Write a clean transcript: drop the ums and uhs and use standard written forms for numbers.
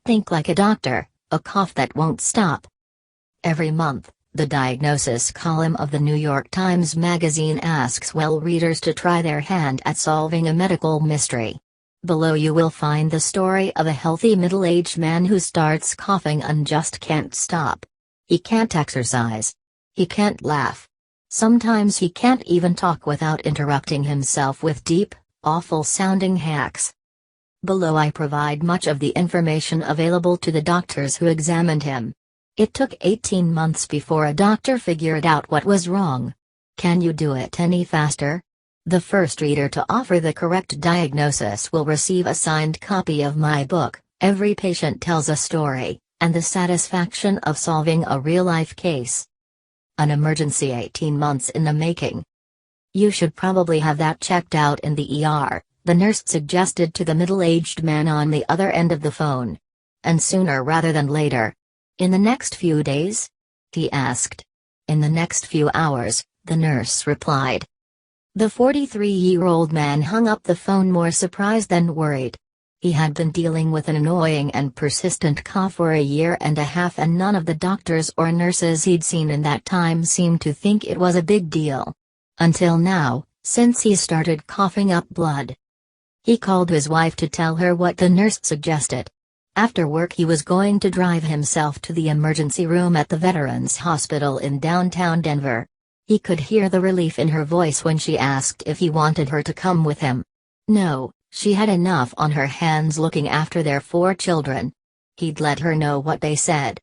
Think like a doctor, a cough that won't stop. Every month, the diagnosis column of the New York Times Magazine asks well readers to try their hand at solving a medical mystery. Below you will find the story of a healthy middle-aged man who starts coughing and just can't stop. He can't exercise. He can't laugh. Sometimes he can't even talk without interrupting himself with deep, awful-sounding hacks. Below I provide much of the information available to the doctors who examined him. It took 18 months before a doctor figured out what was wrong. Can you do it any faster? The first reader to offer the correct diagnosis will receive a signed copy of my book, Every Patient Tells a Story, and the satisfaction of solving a real-life case. An emergency 18 months in the making. You should probably have that checked out in the ER, the nurse suggested to the middle-aged man on the other end of the phone. And sooner rather than later. In the next few days? He asked. In the next few hours, the nurse replied. The 43-year-old man hung up the phone more surprised than worried. He had been dealing with an annoying and persistent cough for a year and a half, and none of the doctors or nurses he'd seen in that time seemed to think it was a big deal. Until now, since he started coughing up blood. He called his wife to tell her what the nurse suggested. After work he was going to drive himself to the emergency room at the Veterans Hospital in downtown Denver. He could hear the relief in her voice when she asked if he wanted her to come with him. No, she had enough on her hands looking after their 4 children. He'd let her know what they said.